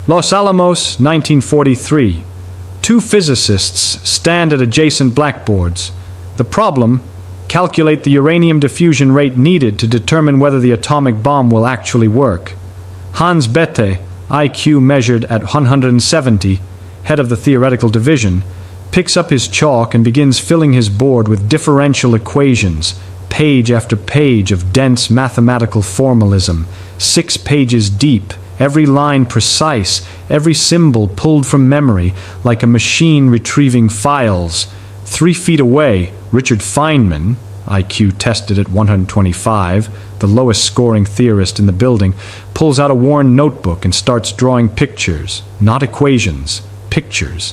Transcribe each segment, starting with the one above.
Los Alamos, 1943. Two physicists stand at adjacent blackboards. The problem: calculate the uranium diffusion rate needed to determine whether the atomic bomb will actually work. Hans Bethe, IQ measured at 170, head of the theoretical division, picks up his chalk and begins filling his board with differential equations, page after page of dense mathematical formalism, 6 pages deep, every line precise, every symbol pulled from memory, like a machine retrieving files. 3 feet away, Richard Feynman, IQ tested at 125, the lowest scoring theorist in the building, pulls out a worn notebook and starts drawing pictures, not equations, pictures.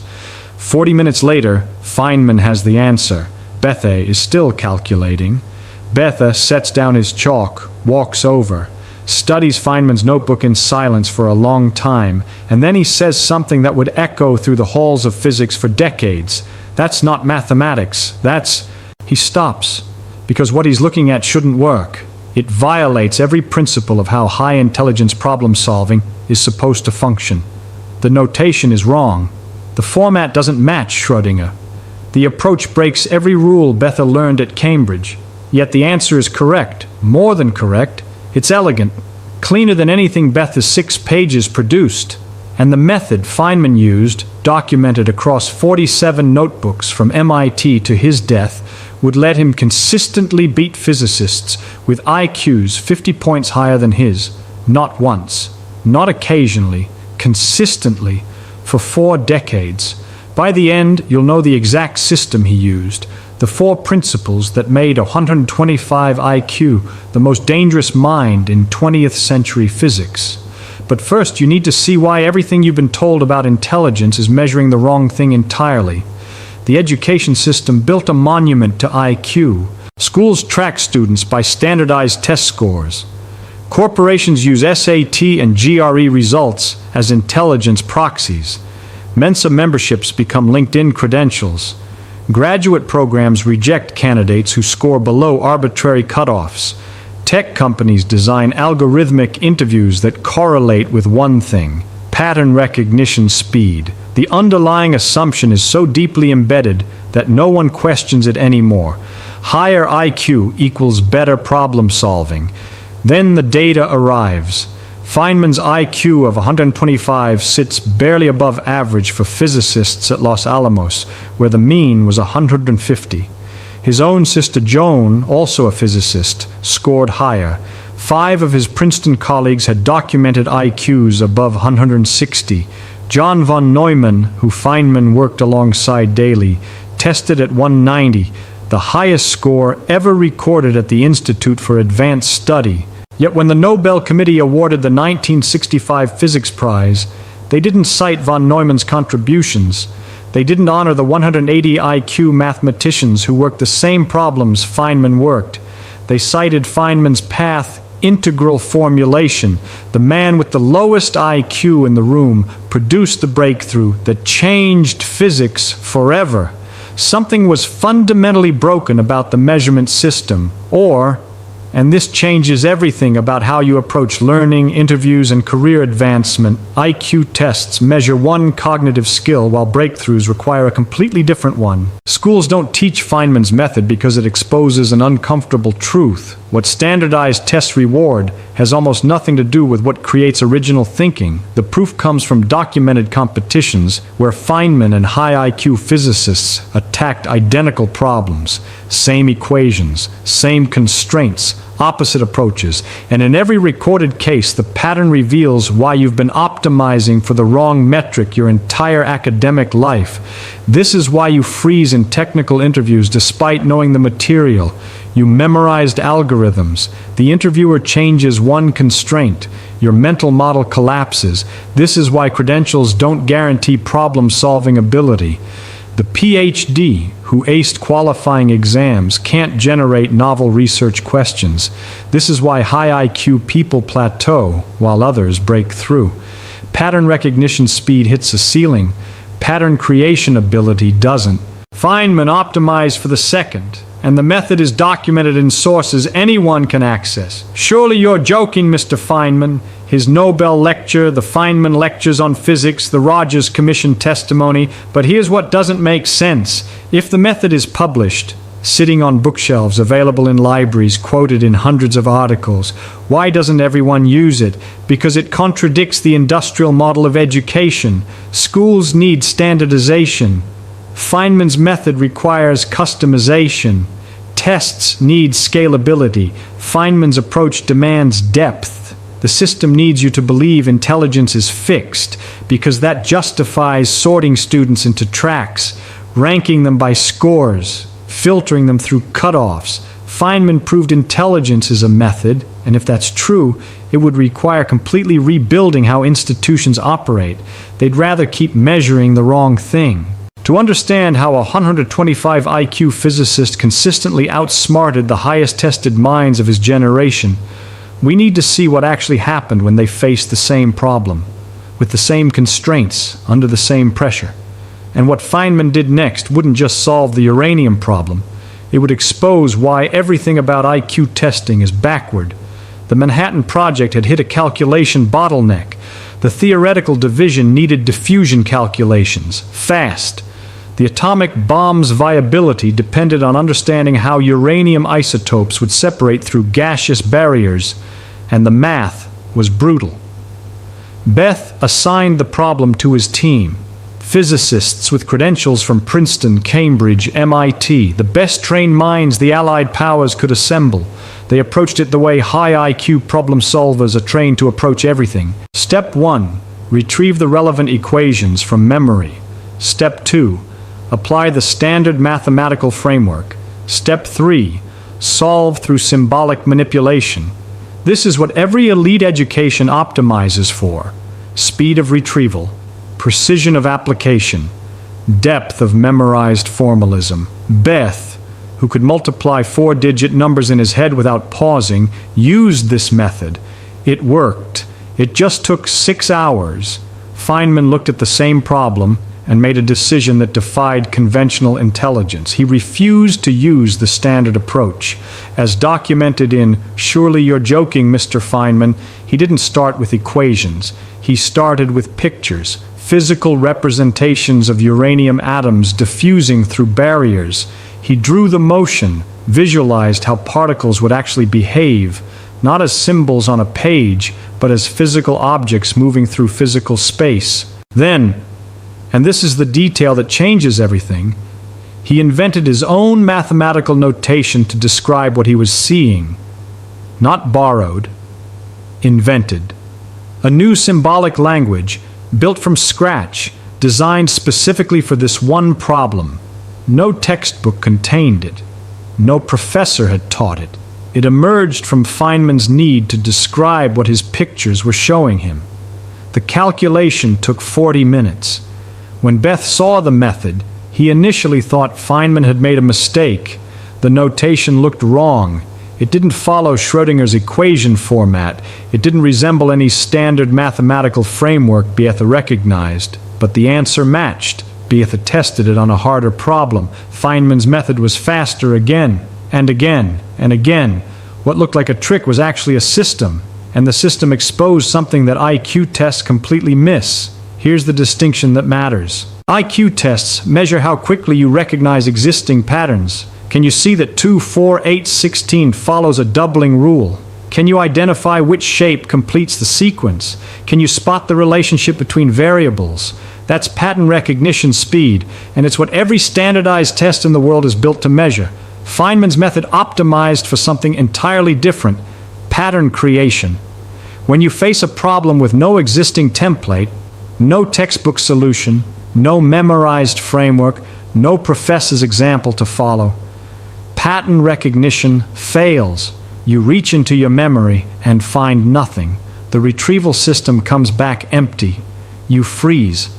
40 minutes later, Feynman has the answer. Bethe is still calculating. Bethe sets down his chalk, walks over, studies Feynman's notebook in silence for a long time, and then he says something that would echo through the halls of physics for decades. That's not mathematics, that's... He stops, because what he's looking at shouldn't work. It violates every principle of how high intelligence problem solving is supposed to function. The notation is wrong. The format doesn't match Schrödinger. The approach breaks every rule Bethe learned at Cambridge. Yet the answer is correct, more than correct. It's elegant, cleaner than anything Bethe's 6 pages produced. And the method Feynman used, documented across 47 notebooks from MIT to his death, would let him consistently beat physicists with IQs 50 points higher than his. Not once, not occasionally, consistently, for 4 decades. By the end, you'll know the exact system he used, the 4 principles that made 125 IQ the most dangerous mind in 20th century physics. But first, you need to see why everything you've been told about intelligence is measuring the wrong thing entirely. The education system built a monument to IQ. Schools track students by standardized test scores. Corporations use SAT and GRE results as intelligence proxies. Mensa memberships become LinkedIn credentials. Graduate programs reject candidates who score below arbitrary cutoffs. Tech companies design algorithmic interviews that correlate with one thing: pattern recognition speed. The underlying assumption is so deeply embedded that no one questions it anymore. Higher IQ equals better problem solving. Then the data arrives. Feynman's IQ of 125 sits barely above average for physicists at Los Alamos, where the mean was 150. His own sister Joan, also a physicist, scored higher. 5 of his Princeton colleagues had documented IQs above 160. John von Neumann, who Feynman worked alongside daily, tested at 190, the highest score ever recorded at the Institute for Advanced Study. Yet when the Nobel Committee awarded the 1965 Physics Prize, they didn't cite von Neumann's contributions. They didn't honor the 180 IQ mathematicians who worked the same problems Feynman worked. They cited Feynman's path integral formulation. The man with the lowest IQ in the room produced the breakthrough that changed physics forever. Something was fundamentally broken about the measurement system, and this changes everything about how you approach learning, interviews, and career advancement. IQ tests measure one cognitive skill, while breakthroughs require a completely different one. Schools don't teach Feynman's method because it exposes an uncomfortable truth. What standardized tests reward has almost nothing to do with what creates original thinking. The proof comes from documented competitions where Feynman and high IQ physicists attacked identical problems, same equations, same constraints, opposite approaches, and in every recorded case, the pattern reveals why you've been optimizing for the wrong metric your entire academic life. This is why you freeze in technical interviews despite knowing the material. You memorized algorithms. The interviewer changes one constraint. Your mental model collapses. This is why credentials don't guarantee problem-solving ability. The PhD who aced qualifying exams can't generate novel research questions. This is why high IQ people plateau while others break through. Pattern recognition speed hits a ceiling. Pattern creation ability doesn't. Feynman optimized for the second, and the method is documented in sources anyone can access. Surely you're joking, Mr. Feynman. his Nobel lecture, the Feynman lectures on physics, the Rogers Commission testimony, but here's what doesn't make sense. If the method is published, sitting on bookshelves, available in libraries, quoted in hundreds of articles, why doesn't everyone use it? Because it contradicts the industrial model of education. Schools need standardization. Feynman's method requires customization. Tests need scalability. Feynman's approach demands depth. The system needs you to believe intelligence is fixed, because that justifies sorting students into tracks, ranking them by scores, filtering them through cutoffs. Feynman proved intelligence is a method, and if that's true, it would require completely rebuilding how institutions operate. They'd rather keep measuring the wrong thing. To understand how a 125 IQ physicist consistently outsmarted the highest tested minds of his generation, we need to see what actually happened when they faced the same problem, with the same constraints, under the same pressure. And what Feynman did next wouldn't just solve the uranium problem, it would expose why everything about IQ testing is backward. The Manhattan Project had hit a calculation bottleneck. The theoretical division needed diffusion calculations, fast. The atomic bomb's viability depended on understanding how uranium isotopes would separate through gaseous barriers, and the math was brutal. Beth assigned the problem to his team. Physicists with credentials from Princeton, Cambridge, MIT, the best trained minds the Allied powers could assemble. They approached it the way high IQ problem solvers are trained to approach everything. Step 1. Retrieve the relevant equations from memory. Step 2. Apply the standard mathematical framework. Step 3. Solve through symbolic manipulation. This is what every elite education optimizes for: speed of retrieval, precision of application, depth of memorized formalism. Beth, who could multiply 4-digit numbers in his head without pausing, used this method. It worked. It just took 6 hours. Feynman looked at the same problem and made a decision that defied conventional intelligence. He refused to use the standard approach. As documented in "Surely You're Joking, Mr. Feynman," he didn't start with equations. He started with pictures, physical representations of uranium atoms diffusing through barriers. He drew the motion, visualized how particles would actually behave, not as symbols on a page, but as physical objects moving through physical space. Then, and this is the detail that changes everything, he invented his own mathematical notation to describe what he was seeing. Not borrowed, invented. A new symbolic language, built from scratch, designed specifically for this one problem. No textbook contained it. No professor had taught it. It emerged from Feynman's need to describe what his pictures were showing him. The calculation took 40 minutes. When Beth saw the method, he initially thought Feynman had made a mistake. The notation looked wrong. It didn't follow Schrödinger's equation format. It didn't resemble any standard mathematical framework Beth recognized. But the answer matched. Beth tested it on a harder problem. Feynman's method was faster again, and again, and again. What looked like a trick was actually a system, and the system exposed something that IQ tests completely miss. Here's the distinction that matters. IQ tests measure how quickly you recognize existing patterns. Can you see that 2, 4, 8, 16 follows a doubling rule? Can you identify which shape completes the sequence? Can you spot the relationship between variables? That's pattern recognition speed, and it's what every standardized test in the world is built to measure. Feynman's method optimized for something entirely different: pattern creation. When you face a problem with no existing template, no textbook solution, no memorized framework, no professor's example to follow, pattern recognition fails. You reach into your memory and find nothing. The retrieval system comes back empty. You freeze.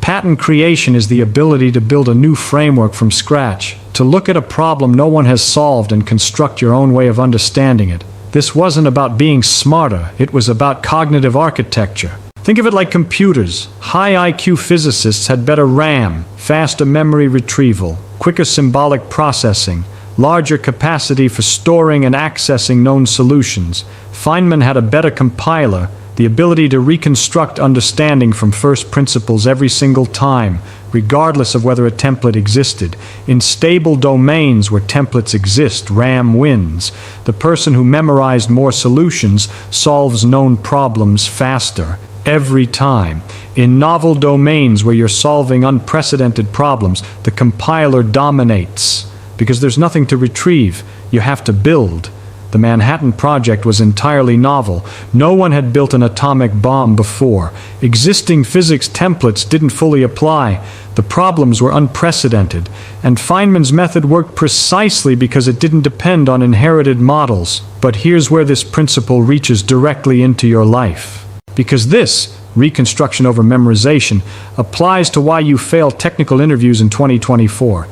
Pattern creation is the ability to build a new framework from scratch, to look at a problem no one has solved and construct your own way of understanding it. This wasn't about being smarter, it was about cognitive architecture. Think of it like computers. High IQ physicists had better RAM, faster memory retrieval, quicker symbolic processing, larger capacity for storing and accessing known solutions. Feynman had a better compiler, the ability to reconstruct understanding from first principles every single time, regardless of whether a template existed. In stable domains where templates exist, RAM wins. The person who memorized more solutions solves known problems faster, every time. In novel domains where you're solving unprecedented problems, the compiler dominates, because there's nothing to retrieve. You have to build. The Manhattan Project was entirely novel. No one had built an atomic bomb before. Existing physics templates didn't fully apply. The problems were unprecedented, and Feynman's method worked precisely because it didn't depend on inherited models. But here's where this principle reaches directly into your life. Because this, reconstruction over memorization, applies to why you fail technical interviews in 2024.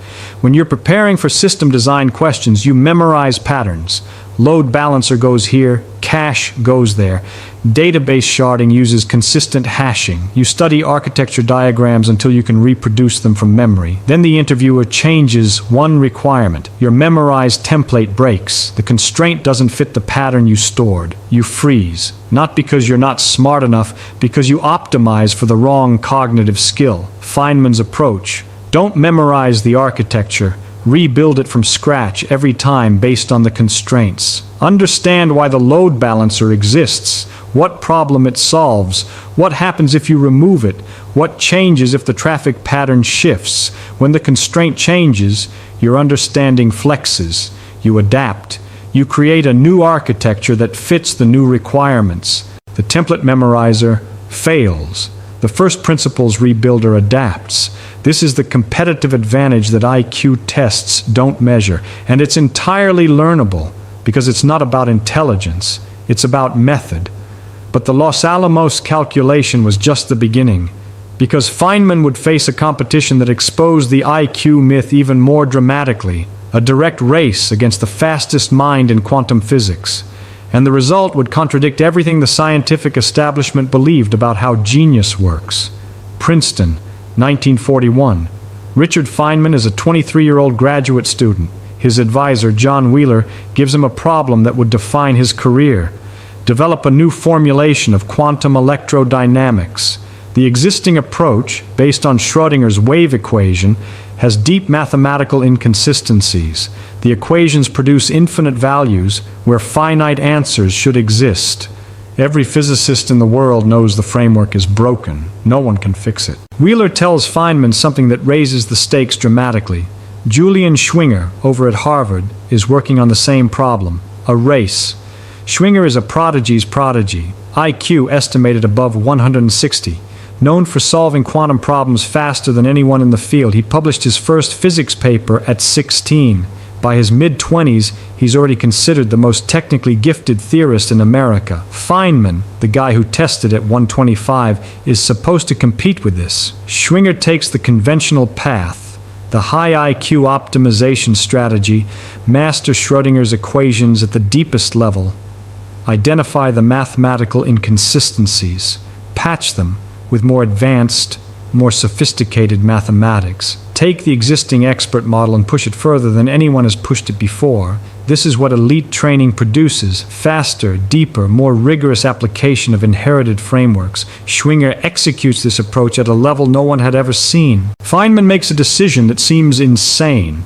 When you're preparing for system design questions, you memorize patterns. Load balancer goes here, cache goes there. Database sharding uses consistent hashing. You study architecture diagrams until you can reproduce them from memory. Then the interviewer changes one requirement. Your memorized template breaks. The constraint doesn't fit the pattern you stored. You freeze. Not because you're not smart enough, because you optimize for the wrong cognitive skill. Feynman's approach: don't memorize the architecture. Rebuild it from scratch every time based on the constraints. Understand why the load balancer exists, what problem it solves, what happens if you remove it, what changes if the traffic pattern shifts. When the constraint changes, your understanding flexes. You adapt. You create a new architecture that fits the new requirements. The template memorizer fails. The first principles rebuilder adapts. This is the competitive advantage that IQ tests don't measure, and it's entirely learnable because it's not about intelligence, it's about method. But the Los Alamos calculation was just the beginning, because Feynman would face a competition that exposed the IQ myth even more dramatically, a direct race against the fastest mind in quantum physics. And the result would contradict everything the scientific establishment believed about how genius works. Princeton, 1941. Richard Feynman is a 23-year-old graduate student. His advisor, John Wheeler, gives him a problem that would define his career: develop a new formulation of quantum electrodynamics. The existing approach, based on Schrödinger's wave equation, has deep mathematical inconsistencies. The equations produce infinite values where finite answers should exist. Every physicist in the world knows the framework is broken. No one can fix it. Wheeler tells Feynman something that raises the stakes dramatically. Julian Schwinger, over at Harvard, is working on the same problem: a race. Schwinger is a prodigy's prodigy, IQ estimated above 160. Known for solving quantum problems faster than anyone in the field, he published his first physics paper at 16. By his mid-20s, he's already considered the most technically gifted theorist in America. Feynman, the guy who tested at 125, is supposed to compete with this. Schwinger takes the conventional path, the high IQ optimization strategy: master Schrödinger's equations at the deepest level, identify the mathematical inconsistencies, patch them with more advanced, more sophisticated mathematics. Take the existing expert model and push it further than anyone has pushed it before. This is what elite training produces: faster, deeper, more rigorous application of inherited frameworks. Schwinger executes this approach at a level no one had ever seen. Feynman makes a decision that seems insane.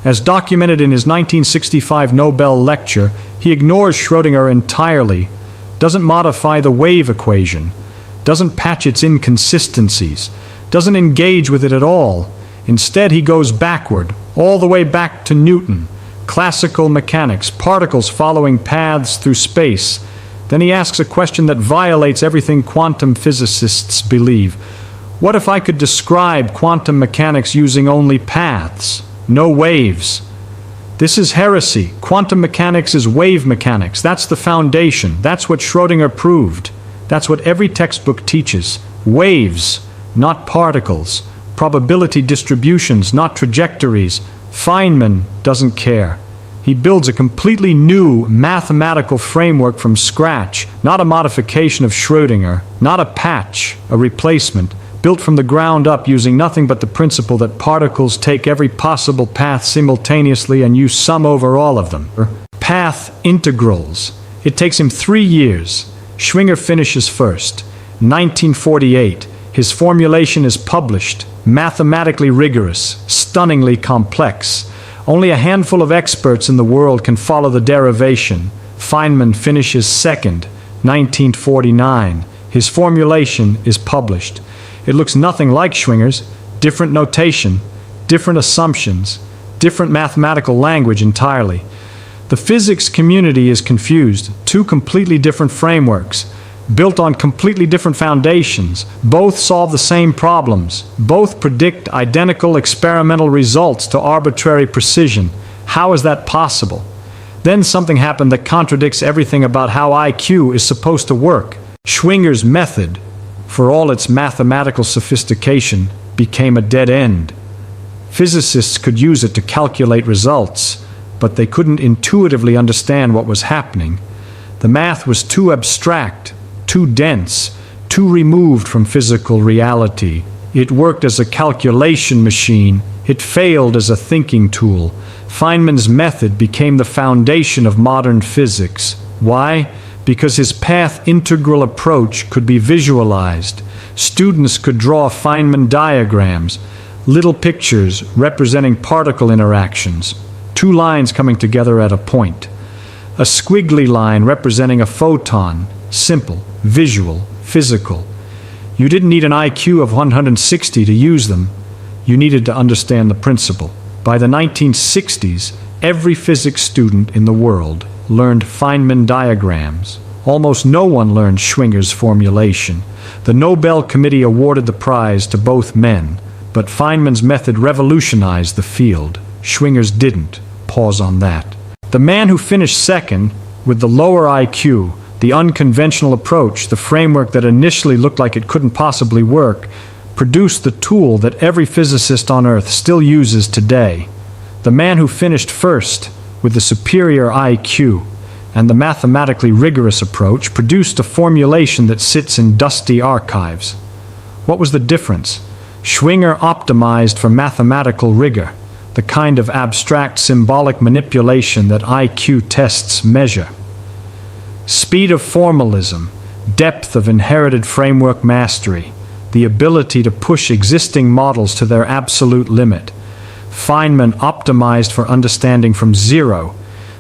As documented in his 1965 Nobel lecture, he ignores Schrödinger entirely, doesn't modify the wave equation, doesn't patch its inconsistencies, doesn't engage with it at all. Instead, he goes backward, all the way back to Newton, classical mechanics, particles following paths through space. Then he asks a question that violates everything quantum physicists believe. What if I could describe quantum mechanics using only paths, no waves? This is heresy. Quantum mechanics is wave mechanics. That's the foundation. That's what Schrödinger proved. That's what every textbook teaches. Waves, not particles. Probability distributions, not trajectories. Feynman doesn't care. He builds a completely new mathematical framework from scratch, not a modification of Schrödinger, not a patch, a replacement, built from the ground up using nothing but the principle that particles take every possible path simultaneously and you sum over all of them. Path integrals. It takes him 3 years. Schwinger finishes first. 1948. His formulation is published, mathematically rigorous, stunningly complex. Only a handful of experts in the world can follow the derivation. Feynman finishes second, 1949. His formulation is published. It looks nothing like Schwinger's. Different notation, different assumptions, different mathematical language entirely. The physics community is confused. Two completely different frameworks, built on completely different foundations. Both solve the same problems. Both predict identical experimental results to arbitrary precision. How is that possible? Then something happened that contradicts everything about how IQ is supposed to work. Schwinger's method, for all its mathematical sophistication, became a dead end. Physicists could use it to calculate results, but they couldn't intuitively understand what was happening. The math was too abstract, too dense, too removed from physical reality. It worked as a calculation machine. It failed as a thinking tool. Feynman's method became the foundation of modern physics. Why? Because his path-integral approach could be visualized. Students could draw Feynman diagrams, little pictures representing particle interactions, two lines coming together at a point. A squiggly line representing a photon, simple, visual, physical. You didn't need an IQ of 160 to use them. You needed to understand the principle. By the 1960s, every physics student in the world learned Feynman diagrams. Almost no one learned Schwinger's formulation. The Nobel Committee awarded the prize to both men, but Feynman's method revolutionized the field. Schwinger's didn't. Pause on that. The man who finished second, with the lower IQ, the unconventional approach, the framework that initially looked like it couldn't possibly work, produced the tool that every physicist on Earth still uses today. The man who finished first, with the superior IQ and the mathematically rigorous approach, produced a formulation that sits in dusty archives. What was the difference? Schwinger optimized for mathematical rigor, the kind of abstract symbolic manipulation that IQ tests measure. Speed of formalism, depth of inherited framework mastery, the ability to push existing models to their absolute limit. Feynman optimized for understanding from zero,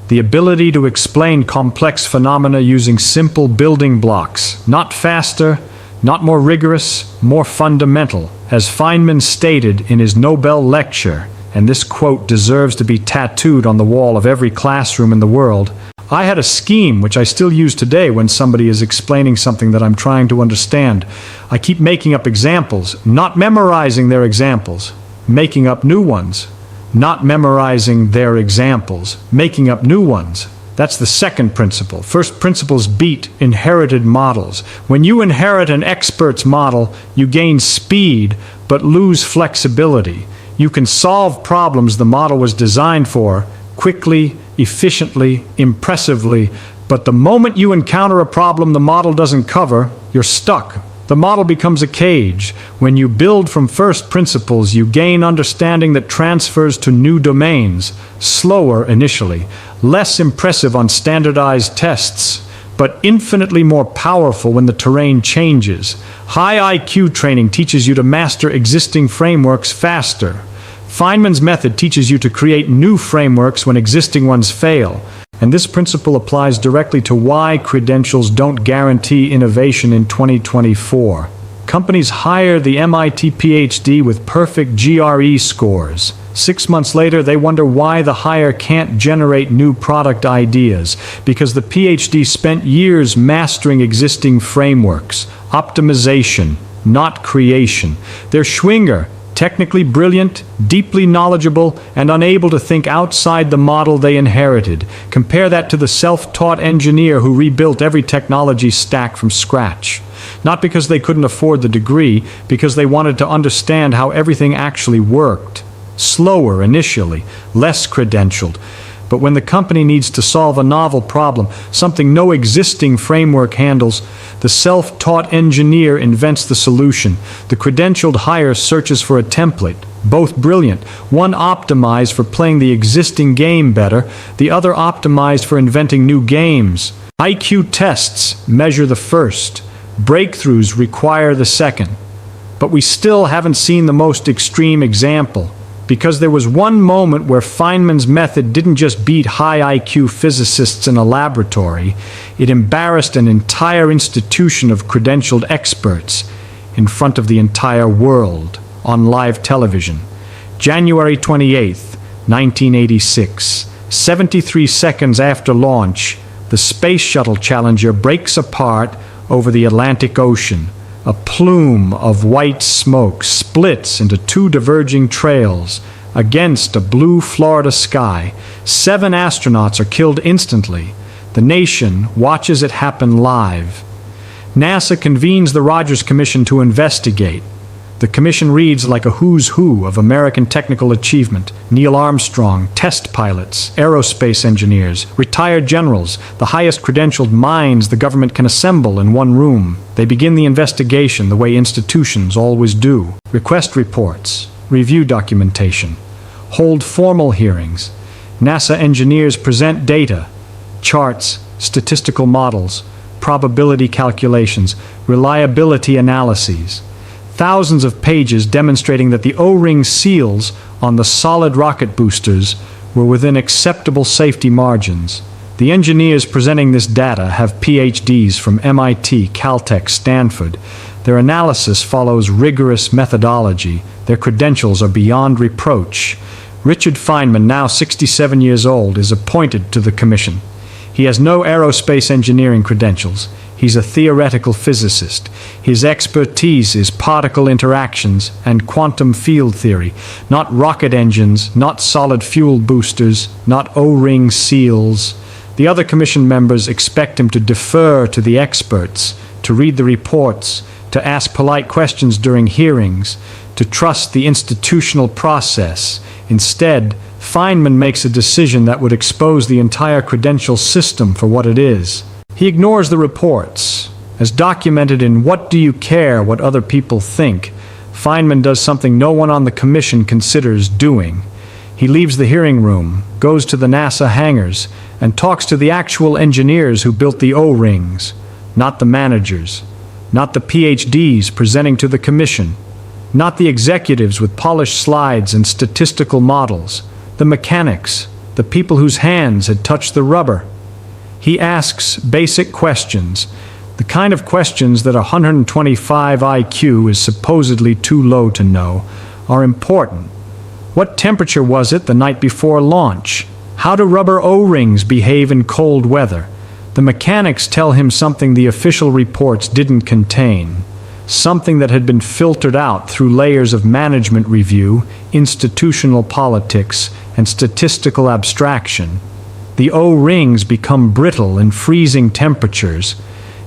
the ability to explain complex phenomena using simple building blocks, not faster, not more rigorous, more fundamental. As Feynman stated in his Nobel lecture, and this quote deserves to be tattooed on the wall of every classroom in the world, I had a scheme which I still use today when somebody is explaining something that I'm trying to understand. I keep making up examples, not memorizing their examples, making up new ones. Not memorizing their examples, making up new ones. That's the second principle. First principles beat inherited models. When you inherit an expert's model, you gain speed but lose flexibility. You can solve problems the model was designed for quickly, efficiently, impressively, but the moment you encounter a problem the model doesn't cover, you're stuck. The model becomes a cage. When you build from first principles, you gain understanding that transfers to new domains, slower initially, less impressive on standardized tests, but infinitely more powerful when the terrain changes. High IQ training teaches you to master existing frameworks faster. Feynman's method teaches you to create new frameworks when existing ones fail. And this principle applies directly to why credentials don't guarantee innovation in 2024. Companies hire the MIT PhD with perfect GRE scores. 6 months later, they wonder why the hire can't generate new product ideas, because the PhD spent years mastering existing frameworks. Optimization, not creation. They're Schwinger, technically brilliant, deeply knowledgeable, and unable to think outside the model they inherited. Compare that to the self-taught engineer who rebuilt every technology stack from scratch. Not because they couldn't afford the degree, because they wanted to understand how everything actually worked. Slower initially, less credentialed. But when the company needs to solve a novel problem, something no existing framework handles, the self-taught engineer invents the solution. The credentialed hire searches for a template. Both brilliant. One optimized for playing the existing game better, the other optimized for inventing new games. IQ tests measure the first. Breakthroughs require the second. But we still haven't seen the most extreme example, because there was one moment where Feynman's method didn't just beat high IQ physicists in a laboratory, it embarrassed an entire institution of credentialed experts in front of the entire world on live television. January 28th, 1986, 73 seconds after launch, the Space Shuttle Challenger breaks apart over the Atlantic Ocean. A plume of white smoke splits into two diverging trails against a blue Florida sky. 7 astronauts are killed instantly. The nation watches it happen live. NASA convenes the Rogers Commission to investigate. The commission reads like a who's who of American technical achievement: Neil Armstrong, test pilots, aerospace engineers, retired generals, the highest credentialed minds the government can assemble in one room. They begin the investigation the way institutions always do. Request reports, review documentation, hold formal hearings. NASA engineers present data, charts, statistical models, probability calculations, reliability analyses. Thousands of pages demonstrating that the O-ring seals on the solid rocket boosters were within acceptable safety margins. The engineers presenting this data have PhDs from MIT, Caltech, Stanford. Their analysis follows rigorous methodology. Their credentials are beyond reproach. Richard Feynman, now 67 years old, is appointed to the commission. He has no aerospace engineering credentials. He's a theoretical physicist. His expertise is particle interactions and quantum field theory, not rocket engines, not solid fuel boosters, not O-ring seals. The other commission members expect him to defer to the experts, to read the reports, to ask polite questions during hearings, to trust the institutional process. Instead, Feynman makes a decision that would expose the entire credential system for what it is. He ignores the reports. As documented in What Do You Care What Other People Think, Feynman does something no one on the commission considers doing. He leaves the hearing room, goes to the NASA hangars, and talks to the actual engineers who built the O-rings, not the managers, not the PhDs presenting to the commission, not the executives with polished slides and statistical models, the mechanics, the people whose hands had touched the rubber. He asks basic questions, the kind of questions that 125 IQ is supposedly too low to know, are important. What temperature was it the night before launch? How do rubber O-rings behave in cold weather? The mechanics tell him something the official reports didn't contain, something that had been filtered out through layers of management review, institutional politics, and statistical abstraction. The O-rings become brittle in freezing temperatures.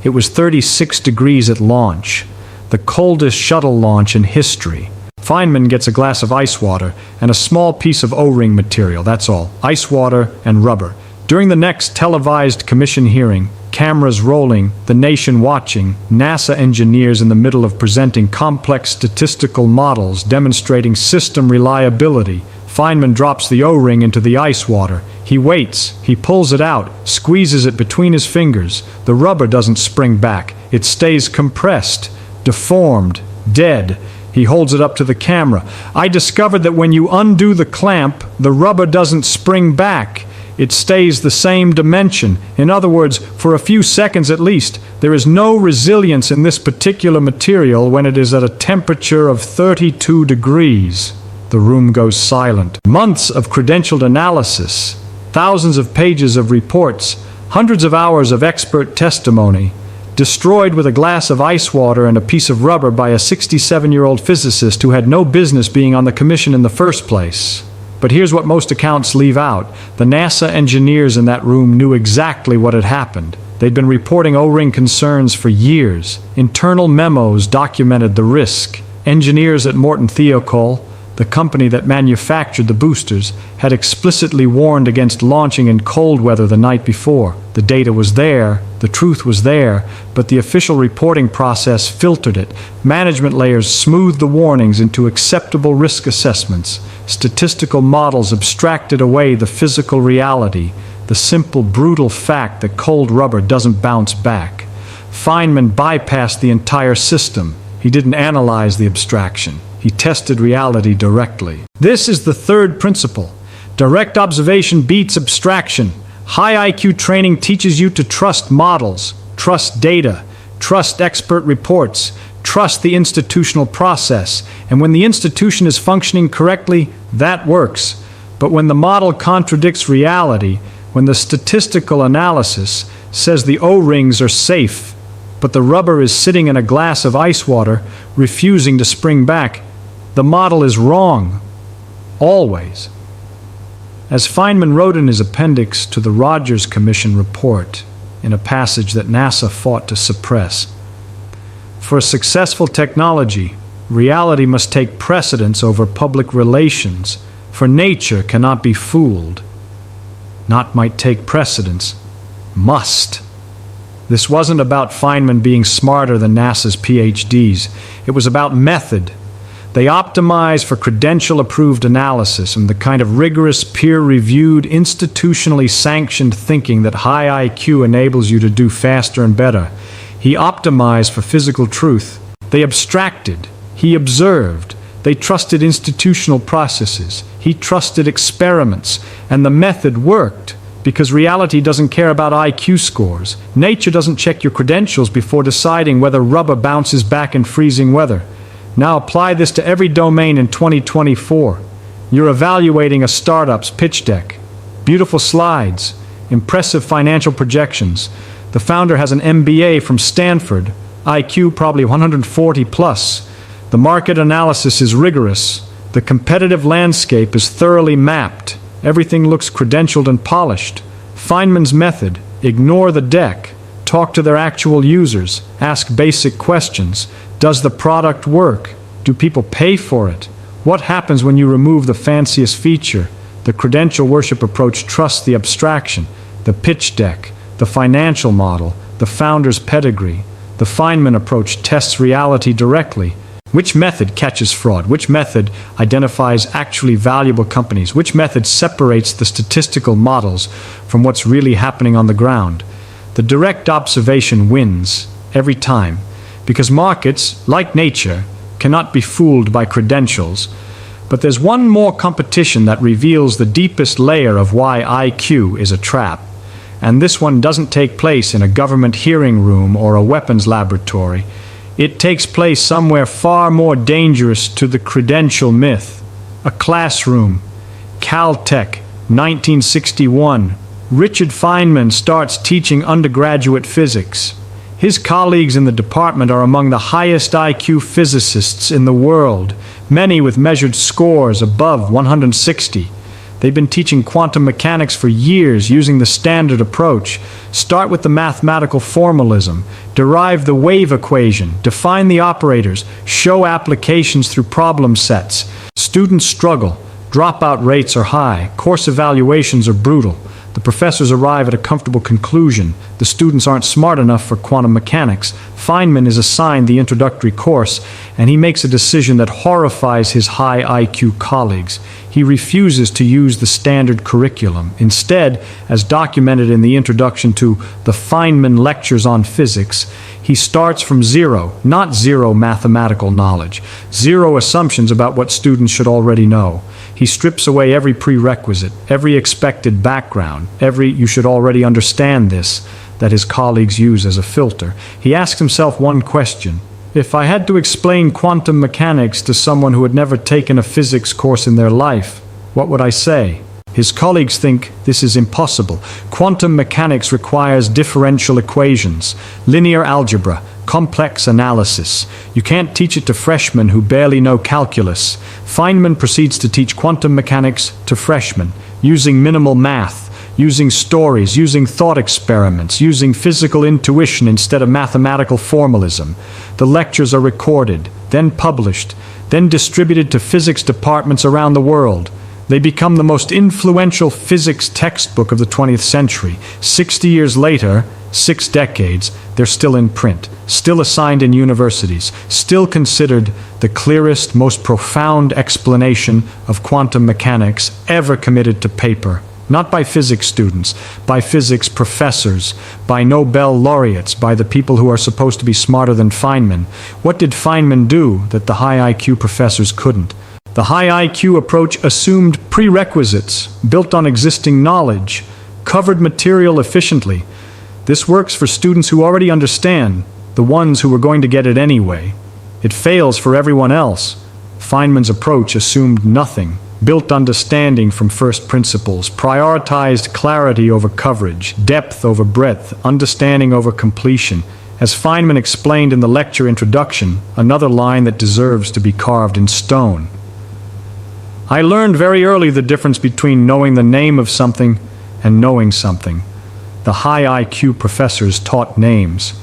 It was 36 degrees at launch, the coldest shuttle launch in history. Feynman gets a glass of ice water and a small piece of O-ring material, that's all. Ice water and rubber. During the next televised commission hearing, cameras rolling, the nation watching, NASA engineers in the middle of presenting complex statistical models demonstrating system reliability, Feynman drops the O-ring into the ice water. He waits, he pulls it out, squeezes it between his fingers. The rubber doesn't spring back. It stays compressed, deformed, dead. He holds it up to the camera. I discovered that when you undo the clamp, the rubber doesn't spring back. It stays the same dimension. In other words, for a few seconds at least, there is no resilience in this particular material when it is at a temperature of 32 degrees. The room goes silent. Months of credentialed analysis, thousands of pages of reports, hundreds of hours of expert testimony, destroyed with a glass of ice water and a piece of rubber by a 67-year-old physicist who had no business being on the commission in the first place. But here's what most accounts leave out. The NASA engineers in that room knew exactly what had happened. They'd been reporting O-ring concerns for years. Internal memos documented the risk. Engineers at Morton Thiokol, the company that manufactured the boosters, had explicitly warned against launching in cold weather the night before. The data was there, the truth was there, but the official reporting process filtered it. Management layers smoothed the warnings into acceptable risk assessments. Statistical models abstracted away the physical reality. the simple, brutal fact that cold rubber doesn't bounce back. Feynman bypassed the entire system. He didn't analyze the abstraction. He tested reality directly. This is the third principle. Direct observation beats abstraction. High IQ training teaches you to trust models, trust data, trust expert reports, trust the institutional process. And when the institution is functioning correctly, that works. But when the model contradicts reality, when the statistical analysis says the O-rings are safe, but the rubber is sitting in a glass of ice water, refusing to spring back, the model is wrong. Always. As Feynman wrote in his appendix to the Rogers Commission report, in a passage that NASA fought to suppress, for a successful technology, reality must take precedence over public relations, for nature cannot be fooled. Not might take precedence, must. This wasn't about Feynman being smarter than NASA's PhDs. It was about method. They optimize for credential-approved analysis and the kind of rigorous, peer-reviewed, institutionally sanctioned thinking that high IQ enables you to do faster and better. He optimized for physical truth. They abstracted. He observed. They trusted institutional processes. He trusted experiments. And the method worked, because reality doesn't care about IQ scores. Nature doesn't check your credentials before deciding whether rubber bounces back in freezing weather. Now apply this to every domain in 2024. You're evaluating a startup's pitch deck. Beautiful slides, impressive financial projections. The founder has an MBA from Stanford, IQ probably 140 plus. The market analysis is rigorous. The competitive landscape is thoroughly mapped. Everything looks credentialed and polished. Feynman's method: ignore the deck, talk to their actual users, ask basic questions. Does the product work? Do people pay for it? What happens when you remove the fanciest feature? The credential worship approach trusts the abstraction, the pitch deck, the financial model, the founder's pedigree. The Feynman approach tests reality directly. Which method catches fraud? Which method identifies actually valuable companies? Which method separates the statistical models from what's really happening on the ground? The direct observation wins every time, because markets, like nature, cannot be fooled by credentials. But there's one more competition that reveals the deepest layer of why IQ is a trap. And this one doesn't take place in a government hearing room or a weapons laboratory. It takes place somewhere far more dangerous to the credential myth. A classroom. Caltech, 1961. Richard Feynman starts teaching undergraduate physics. His colleagues in the department are among the highest IQ physicists in the world, many with measured scores above 160. They've been teaching quantum mechanics for years using the standard approach. Start with the mathematical formalism, derive the wave equation, define the operators, show applications through problem sets. Students struggle, dropout rates are high, course evaluations are brutal. The professors arrive at a comfortable conclusion. The students aren't smart enough for quantum mechanics. Feynman is assigned the introductory course, and he makes a decision that horrifies his high IQ colleagues. He refuses to use the standard curriculum. Instead, as documented in the introduction to the Feynman Lectures on Physics, he starts from zero, not zero mathematical knowledge, zero assumptions about what students should already know. He strips away every prerequisite, every expected background, every "you should already understand this" that his colleagues use as a filter. He asks himself one question: if I had to explain quantum mechanics to someone who had never taken a physics course in their life, what would I say? His colleagues think this is impossible. Quantum mechanics requires differential equations, linear algebra, complex analysis. You can't teach it to freshmen who barely know calculus. Feynman proceeds to teach quantum mechanics to freshmen, using minimal math, using stories, using thought experiments, using physical intuition instead of mathematical formalism. The lectures are recorded, then published, then distributed to physics departments around the world. They become the most influential physics textbook of the 20th century. 60 years later, 6 decades, they're still in print, still assigned in universities, still considered the clearest, most profound explanation of quantum mechanics ever committed to paper. Not by physics students, by physics professors, by Nobel laureates, by the people who are supposed to be smarter than Feynman. What did Feynman do that the high IQ professors couldn't? The high IQ approach assumed prerequisites, built on existing knowledge, covered material efficiently. This works for students who already understand, the ones who were going to get it anyway. It fails for everyone else. Feynman's approach assumed nothing, built understanding from first principles, prioritized clarity over coverage, depth over breadth, understanding over completion. As Feynman explained in the lecture introduction, another line that deserves to be carved in stone. I learned very early the difference between knowing the name of something and knowing something. The high IQ professors taught names: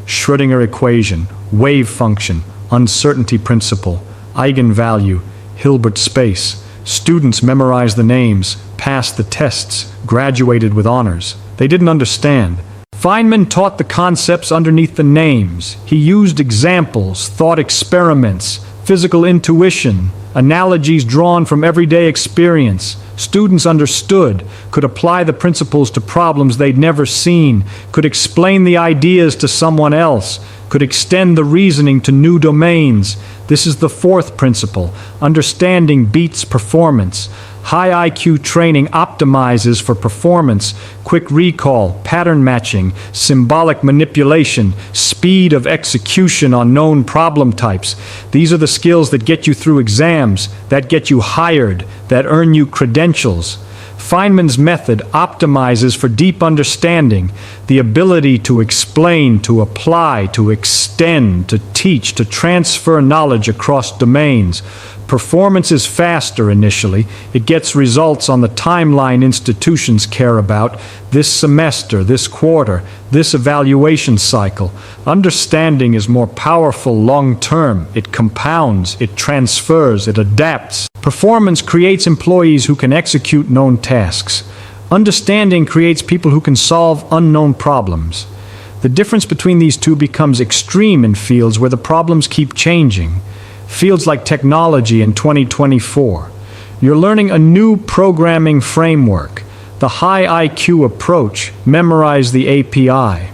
Schrödinger equation, wave function, uncertainty principle, eigenvalue, Hilbert space. Students memorized the names, passed the tests, graduated with honors. They didn't understand. Feynman taught the concepts underneath the names. He used examples, thought experiments, physical intuition, analogies drawn from everyday experience. Students understood, could apply the principles to problems they'd never seen, could explain the ideas to someone else, could extend the reasoning to new domains. This is the fourth principle. Understanding beats performance. High IQ training optimizes for performance, quick recall, pattern matching, symbolic manipulation, speed of execution on known problem types. These are the skills that get you through exams, that get you hired, that earn you credentials. Feynman's method optimizes for deep understanding, the ability to explain, to apply, to extend, to teach, to transfer knowledge across domains. Performance is faster initially. It gets results on the timeline institutions care about, this semester, this quarter, this evaluation cycle. Understanding is more powerful long term. It compounds, it transfers, it adapts. Performance creates employees who can execute known tasks. Understanding creates people who can solve unknown problems. The difference between these two becomes extreme in fields where the problems keep changing. Fields like technology in 2024. You're learning a new programming framework. The high IQ approach, memorize the API,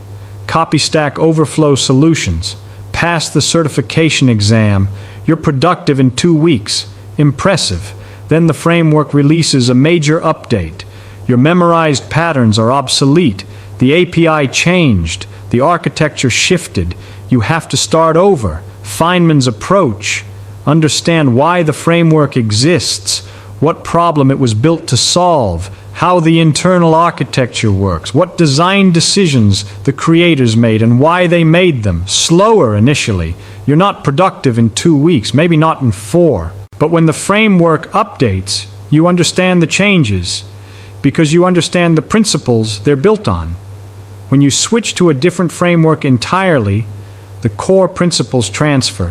copy stack overflow solutions, pass the certification exam, you're productive in 2 weeks. Impressive. Then the framework releases a major update. Your memorized patterns are obsolete. The API changed. The architecture shifted. You have to start over. Feynman's approach. Understand why the framework exists, what problem it was built to solve, how the internal architecture works, what design decisions the creators made and why they made them. Slower initially. You're not productive in 2 weeks, maybe not in 4. But when the framework updates, you understand the changes because you understand the principles they're built on. When you switch to a different framework entirely, the core principles transfer.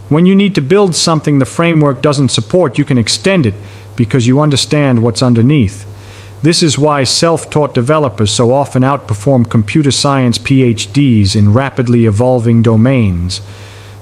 When you need to build something the framework doesn't support, you can extend it because you understand what's underneath. This is why self-taught developers so often outperform computer science PhDs in rapidly evolving domains.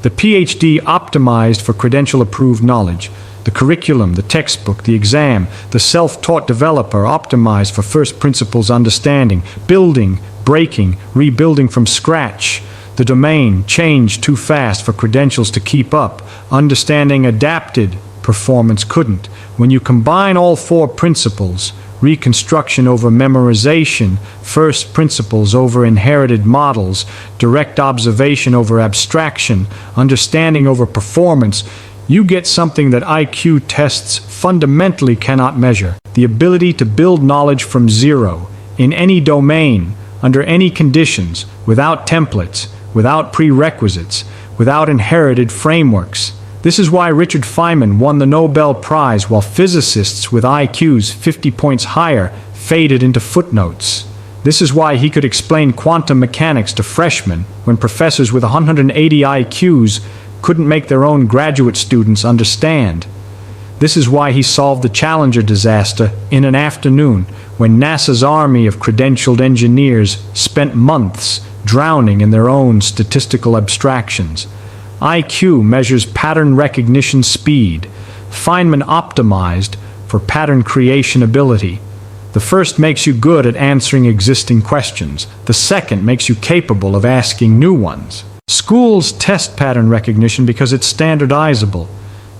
The PhD optimized for credential-approved knowledge. The curriculum, the textbook, the exam, the self-taught developer optimized for first principles understanding, building, breaking, rebuilding from scratch. The domain changed too fast for credentials to keep up. Understanding adapted, performance couldn't. When you combine all 4 principles, reconstruction over memorization, first principles over inherited models, direct observation over abstraction, understanding over performance, you get something that IQ tests fundamentally cannot measure. The ability to build knowledge from zero, in any domain, under any conditions, without templates, without prerequisites, without inherited frameworks. This is why Richard Feynman won the Nobel Prize while physicists with IQs 50 points higher faded into footnotes. This is why he could explain quantum mechanics to freshmen when professors with 180 IQs couldn't make their own graduate students understand. This is why he solved the Challenger disaster in an afternoon when NASA's army of credentialed engineers spent months drowning in their own statistical abstractions. IQ measures pattern recognition speed. Feynman optimized for pattern creation ability. The first makes you good at answering existing questions. The second makes you capable of asking new ones. Schools test pattern recognition because it's standardizable.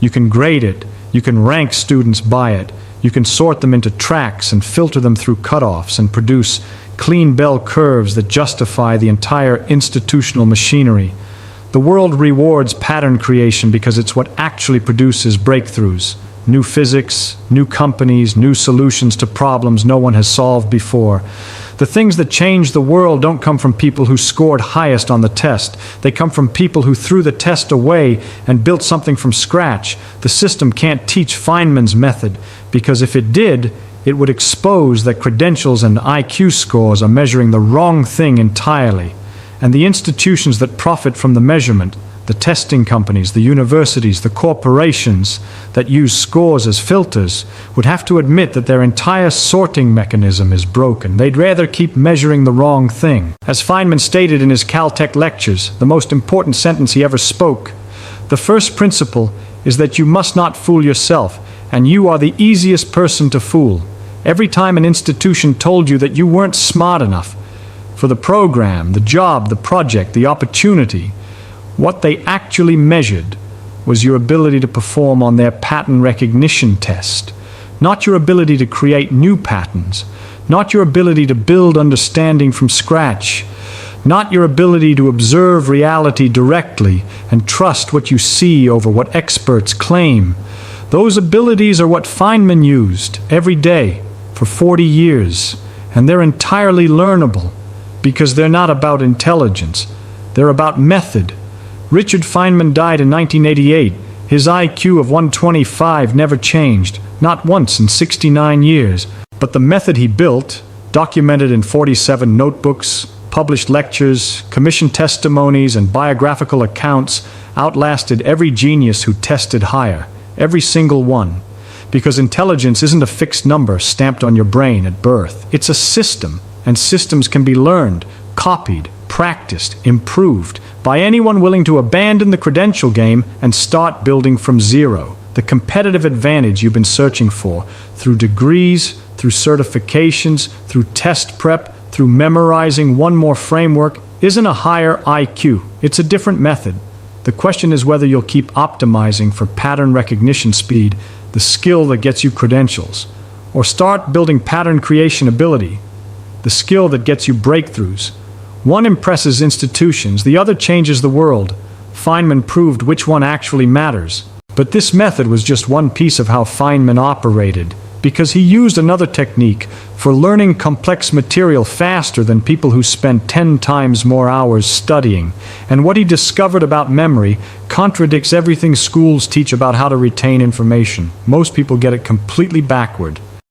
You can grade it. You can rank students by it. You can sort them into tracks and filter them through cutoffs and produce clean bell curves that justify the entire institutional machinery. The world rewards pattern creation because it's what actually produces breakthroughs. New physics, new companies, new solutions to problems no one has solved before. The things that change the world don't come from people who scored highest on the test. They come from people who threw the test away and built something from scratch. The system can't teach Feynman's method, because if it did, it would expose that credentials and IQ scores are measuring the wrong thing entirely. And the institutions that profit from the measurement, the testing companies, the universities, the corporations that use scores as filters, would have to admit that their entire sorting mechanism is broken. They'd rather keep measuring the wrong thing. As Feynman stated in his Caltech lectures, the most important sentence he ever spoke, the first principle is that you must not fool yourself, and you are the easiest person to fool. Every time an institution told you that you weren't smart enough for the program, the job, the project, the opportunity, what they actually measured was your ability to perform on their pattern recognition test, not your ability to create new patterns, not your ability to build understanding from scratch, not your ability to observe reality directly and trust what you see over what experts claim. Those abilities are what Feynman used every day for 40 years, and they're entirely learnable because they're not about intelligence, they're about method. Richard Feynman died in 1988. His IQ of 125 never changed, not once in 69 years. But the method he built, documented in 47 notebooks, published lectures, commissioned testimonies, and biographical accounts, outlasted every genius who tested higher, every single one. Because intelligence isn't a fixed number stamped on your brain at birth. It's a system, and systems can be learned, copied, practiced, improved by anyone willing to abandon the credential game and start building from zero. The competitive advantage you've been searching for through degrees, through certifications, through test prep, through memorizing one more framework isn't a higher IQ. It's a different method. The question is whether you'll keep optimizing for pattern recognition speed, the skill that gets you credentials, or start building pattern creation ability, the skill that gets you breakthroughs. One impresses institutions, the other changes the world. Feynman proved which one actually matters. But this method was just one piece of how Feynman operated, because he used another technique for learning complex material faster than people who spent 10 times more hours studying. And what he discovered about memory contradicts everything schools teach about how to retain information. Most people get it completely backward.